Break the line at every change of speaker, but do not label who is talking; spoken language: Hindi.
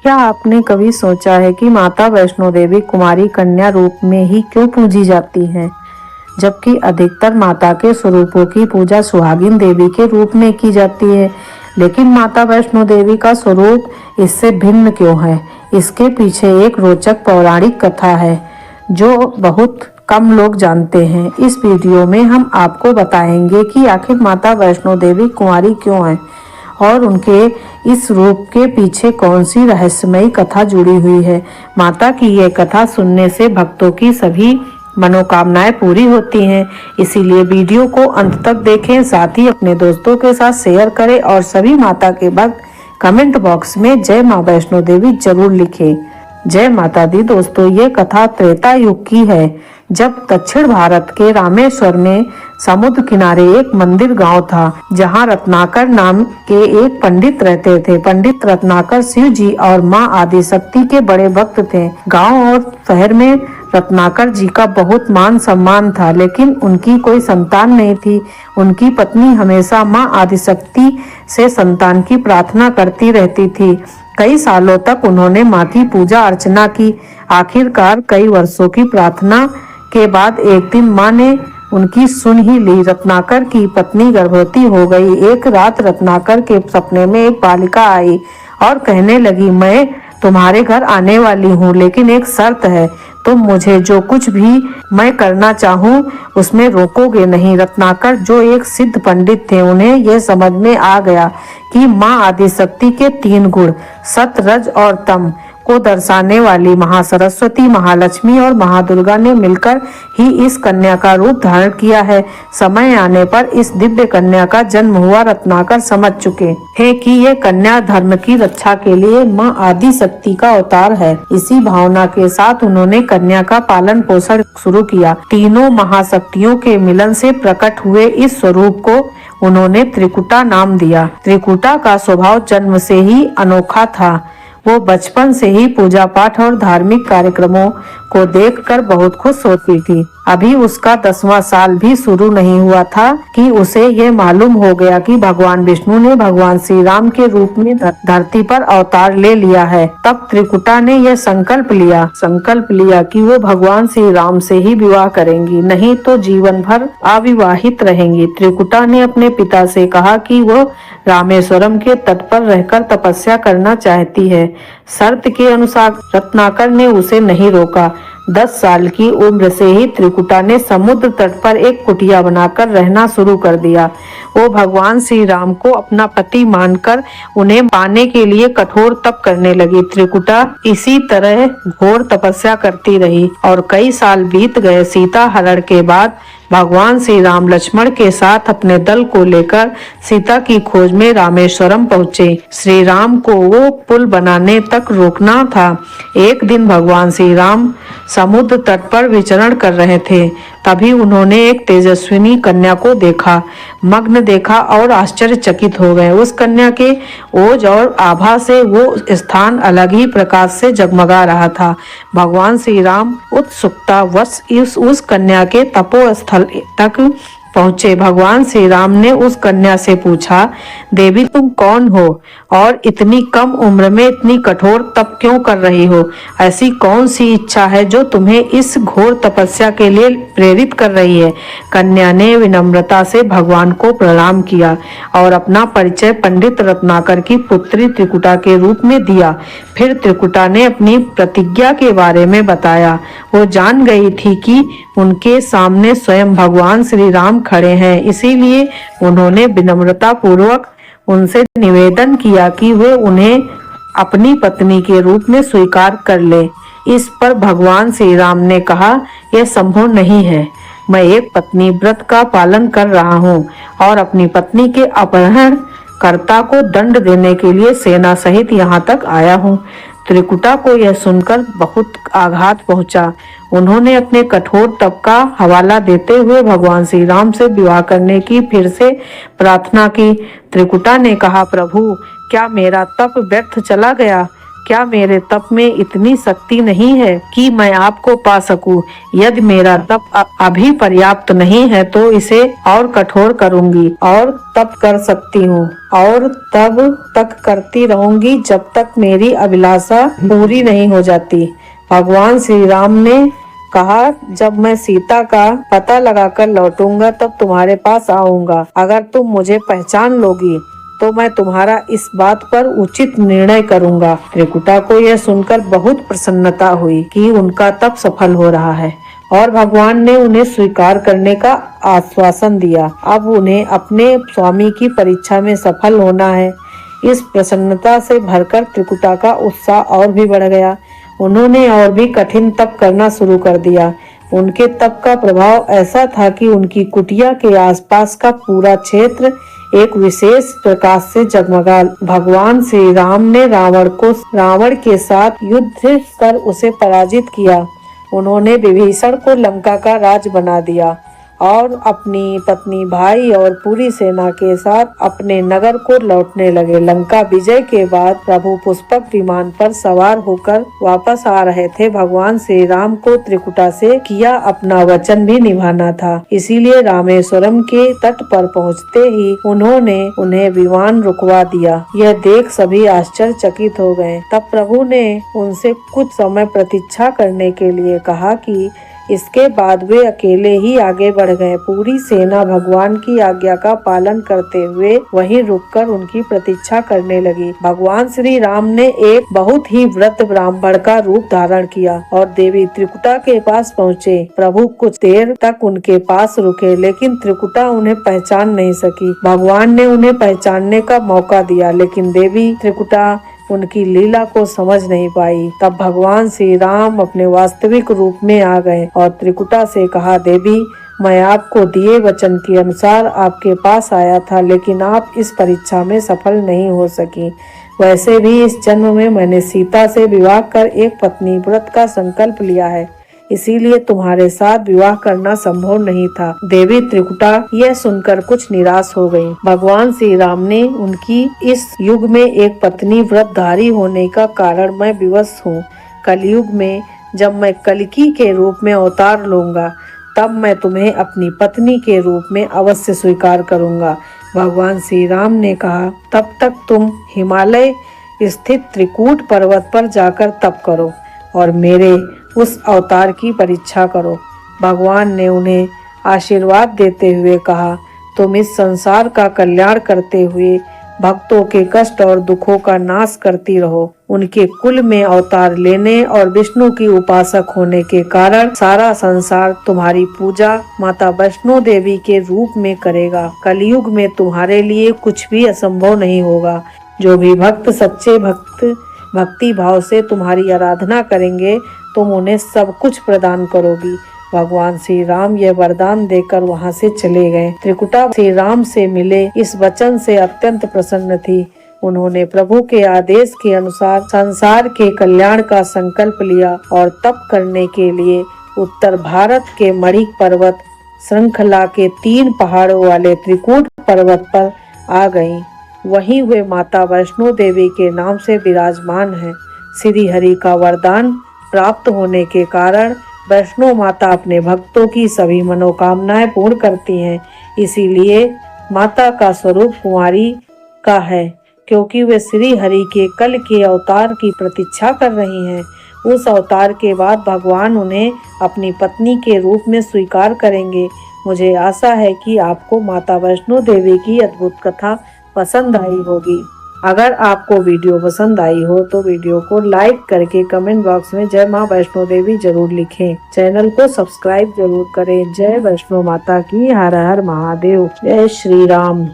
क्या आपने कभी सोचा है कि माता वैष्णो देवी कुमारी कन्या रूप में ही क्यों पूजी जाती हैं, जबकि अधिकतर माता के स्वरूपों की पूजा सुहागिन देवी के रूप में की जाती है। लेकिन माता वैष्णो देवी का स्वरूप इससे भिन्न क्यों है? इसके पीछे एक रोचक पौराणिक कथा है जो बहुत कम लोग जानते हैं। इस वीडियो में हम आपको बताएंगे कि आखिर माता वैष्णो देवी कुंवारी क्यों है और उनके इस रूप के पीछे कौन सी रहस्यमयी कथा जुड़ी हुई है। माता की यह कथा सुनने से भक्तों की सभी मनोकामनाएं पूरी होती हैं। इसीलिए वीडियो को अंत तक देखें, साथ ही अपने दोस्तों के साथ शेयर करें और सभी माता के भक्त कमेंट बॉक्स में जय मां वैष्णो देवी जरूर लिखें। जय माता दी। दोस्तों, ये कथा त्रेता युग की है, जब दक्षिण भारत के रामेश्वर में समुद्र किनारे एक मंदिर गांव था, जहां रत्नाकर नाम के एक पंडित रहते थे। पंडित रत्नाकर शिव जी और मां आदिशक्ति के बड़े भक्त थे। गांव और शहर में रत्नाकर जी का बहुत मान सम्मान था, लेकिन उनकी कोई संतान नहीं थी। उनकी पत्नी हमेशा मां आदिशक्ति से संतान की प्रार्थना करती रहती थी। कई सालों तक उन्होंने मां की पूजा अर्चना की। आखिरकार कई वर्षों की प्रार्थना के बाद एक दिन मां ने उनकी सुन ही ली। रत्नाकर की पत्नी गर्भवती हो गई। एक रात रत्नाकर के सपने में एक बालिका आई और कहने लगी, मैं तुम्हारे घर आने वाली हूँ, लेकिन एक शर्त है, तुम मुझे जो कुछ भी मैं करना चाहूँ उसमें रोकोगे नहीं। रत्नाकर, जो एक सिद्ध पंडित थे, उन्हें यह समझ में आ गया कि माँ आदिशक्ति के 3 गुण सत, रज और तम को दर्शाने वाली महासरस्वती, महालक्ष्मी और महादुर्गा ने मिलकर ही इस कन्या का रूप धारण किया है। समय आने पर इस दिव्य कन्या का जन्म हुआ। रत्नाकर समझ चुके हैं कि ये कन्या धर्म की रक्षा के लिए मां आदिशक्ति का अवतार है। इसी भावना के साथ उन्होंने कन्या का पालन पोषण शुरू किया। तीनों महाशक्तियों के मिलन से प्रकट हुए इस स्वरूप को उन्होंने त्रिकुटा नाम दिया। त्रिकुटा का स्वभाव जन्म से ही अनोखा था। वो बचपन से ही पूजा पाठ और धार्मिक कार्यक्रमों को देखकर बहुत खुश होती थी। अभी उसका 10वां साल भी शुरू नहीं हुआ था कि उसे ये मालूम हो गया कि भगवान विष्णु ने भगवान श्री राम के रूप में धरती पर अवतार ले लिया है। तब त्रिकुटा ने यह संकल्प लिया कि वो भगवान श्री राम से ही विवाह करेंगी, नहीं तो जीवन भर अविवाहित रहेंगी। त्रिकुटा ने अपने पिता से कहा कि वो रामेश्वरम के तट पर रहकर तपस्या करना चाहती है। शर्त के अनुसार रत्नाकर ने उसे नहीं रोका। 10 साल की उम्र से ही त्रिकुटा ने समुद्र तट पर एक कुटिया बनाकर रहना शुरू कर दिया। वो भगवान श्री राम को अपना पति मानकर उन्हें पाने के लिए कठोर तप करने लगी। त्रिकुटा इसी तरह घोर तपस्या करती रही और कई साल बीत गए। सीता हरण के बाद भगवान श्री राम लक्ष्मण के साथ अपने दल को लेकर सीता की खोज में रामेश्वरम पहुँचे। श्री राम को वो पुल बनाने तक रोकना था। एक दिन भगवान श्री राम समुद्र तट पर विचरण कर रहे थे, तभी उन्होंने एक तेजस्विनी कन्या को देखा और आश्चर्यचकित हो गए। उस कन्या के ओज और आभा से वो स्थान अलग ही प्रकाश से जगमगा रहा था। भगवान श्री राम उत्सुकतावश उस कन्या के तपोस्थल तक पहुंचे। भगवान श्री राम ने उस कन्या से पूछा, देवी तुम कौन हो और इतनी कम उम्र में इतनी कठोर तप क्यों कर रही हो? ऐसी कौन सी इच्छा है जो तुम्हें इस घोर तपस्या के लिए प्रेरित कर रही है? कन्या ने विनम्रता से भगवान को प्रणाम किया और अपना परिचय पंडित रत्नाकर की पुत्री त्रिकुटा के रूप में दिया। फिर त्रिकुटा ने अपनी प्रतिज्ञा के बारे में बताया। वो जान गई थी कि उनके सामने स्वयं भगवान श्री राम खड़े हैं, इसीलिए उन्होंने विनम्रता पूर्वक उनसे निवेदन किया कि वे उन्हें अपनी पत्नी के रूप में स्वीकार कर ले। इस पर भगवान श्री राम ने कहा, यह संभव नहीं है। मैं एक पत्नी व्रत का पालन कर रहा हूँ और अपनी पत्नी के अपहरणकर्ता को दंड देने के लिए सेना सहित यहाँ तक आया हूँ। त्रिकुटा को यह सुनकर बहुत आघात पहुंचा। उन्होंने अपने कठोर तप का हवाला देते हुए भगवान श्री राम से विवाह करने की फिर से प्रार्थना की। त्रिकुटा ने कहा, प्रभु क्या मेरा तप व्यर्थ चला गया? क्या मेरे तप में इतनी शक्ति नहीं है कि मैं आपको पा सकूं? यदि मेरा तप अभी पर्याप्त नहीं है तो इसे और कठोर करूंगी और तप कर सकती हूँ और तब तक करती रहूंगी जब तक मेरी अभिलाषा पूरी नहीं हो जाती। भगवान श्री राम ने कहा, जब मैं सीता का पता लगाकर लौटूंगा तब तुम्हारे पास आऊंगा। अगर तुम मुझे पहचान लोगी तो मैं तुम्हारा इस बात पर उचित निर्णय करूंगा। त्रिकुटा को यह सुनकर बहुत प्रसन्नता हुई कि उनका तप सफल हो रहा है और भगवान ने उन्हें स्वीकार करने का आश्वासन दिया। अब उन्हें अपने स्वामी की परीक्षा में सफल होना है। इस प्रसन्नता से भरकर त्रिकुटा का उत्साह और भी बढ़ गया। उन्होंने और भी कठिन तप करना शुरू कर दिया। उनके तप का प्रभाव ऐसा था कि उनकी कुटिया के आसपास का पूरा क्षेत्र एक विशेष प्रकाश से जगमगा। भगवान श्री राम ने रावण के साथ युद्ध कर उसे पराजित किया। उन्होंने विभीषण को लंका का राज बना दिया और अपनी पत्नी, भाई और पूरी सेना के साथ अपने नगर को लौटने लगे। लंका विजय के बाद प्रभु पुष्पक विमान पर सवार होकर वापस आ रहे थे। भगवान श्री राम को त्रिकुटा से किया अपना वचन भी निभाना था, इसीलिए रामेश्वरम के तट पर पहुंचते ही उन्होंने उन्हें विमान रुकवा दिया। यह देख सभी आश्चर्यचकित हो गए। तब प्रभु ने उनसे कुछ समय प्रतीक्षा करने के लिए कहा कि इसके बाद वे अकेले ही आगे बढ़ गए। पूरी सेना भगवान की आज्ञा का पालन करते हुए वहीं रुककर उनकी प्रतीक्षा करने लगी। भगवान श्री राम ने एक बहुत ही वृद्ध ब्राह्मण का रूप धारण किया और देवी त्रिकुटा के पास पहुँचे। प्रभु कुछ देर तक उनके पास रुके, लेकिन त्रिकुटा उन्हें पहचान नहीं सकी। भगवान ने उन्हें पहचानने का मौका दिया, लेकिन देवी त्रिकुटा उनकी लीला को समझ नहीं पाई। तब भगवान श्री राम अपने वास्तविक रूप में आ गए और त्रिकुटा से कहा, देवी, मैं आपको दिए वचन के अनुसार आपके पास आया था, लेकिन आप इस परीक्षा में सफल नहीं हो सकी। वैसे भी इस जन्म में मैंने सीता से विवाह कर एक पत्नी व्रत का संकल्प लिया है, इसीलिए तुम्हारे साथ विवाह करना संभव नहीं था। देवी त्रिकुटा यह सुनकर कुछ निराश हो गई। भगवान श्री राम ने उनकी इस युग में एक पत्नी व्रतधारी होने का कारण मैं विवश हूँ। कलयुग में जब मैं कल्कि के रूप में अवतार लूंगा तब मैं तुम्हें अपनी पत्नी के रूप में अवश्य स्वीकार करूंगा। भगवान श्री राम ने कहा, तब तक तुम हिमालय स्थित त्रिकूट पर्वत पर जाकर तप करो और मेरे उस अवतार की परीक्षा करो। भगवान ने उन्हें आशीर्वाद देते हुए कहा, तुम इस संसार का कल्याण करते हुए भक्तों के कष्ट और दुखों का नाश करती रहो। उनके कुल में अवतार लेने और विष्णु की उपासक होने के कारण सारा संसार तुम्हारी पूजा माता वैष्णो देवी के रूप में करेगा। कलयुग में तुम्हारे लिए कुछ भी असंभव नहीं होगा। जो भी भक्त सच्चे भक्ति भाव से तुम्हारी आराधना करेंगे तुम उन्हें सब कुछ प्रदान करोगी। भगवान श्री राम यह वरदान देकर वहां से चले गए। त्रिकुटा श्री राम से मिले इस वचन से अत्यंत प्रसन्न थी। उन्होंने प्रभु के आदेश के अनुसार संसार के कल्याण का संकल्प लिया और तप करने के लिए उत्तर भारत के मणिक पर्वत श्रृंखला के 3 पहाड़ों वाले त्रिकूट पर्वत पर आ गईं। वहीं वे माता वैष्णो देवी के नाम से विराजमान हैं। श्री हरि का वरदान प्राप्त होने के कारण वैष्णो माता अपने भक्तों की सभी मनोकामनाएं पूर्ण करती हैं। इसीलिए माता का स्वरूप कुमारी का है, क्योंकि वे श्री हरि के कल के अवतार की प्रतीक्षा कर रही हैं। उस अवतार के बाद भगवान उन्हें अपनी पत्नी के रूप में स्वीकार करेंगे। मुझे आशा है कि आपको माता वैष्णो देवी की अद्भुत कथा पसंद आई होगी। अगर आपको वीडियो पसंद आई हो तो वीडियो को लाइक करके कमेंट बॉक्स में जय मां वैष्णो देवी जरूर लिखें। चैनल को सब्सक्राइब जरूर करें। जय वैष्णो माता की। हर हर महादेव। जय श्री राम।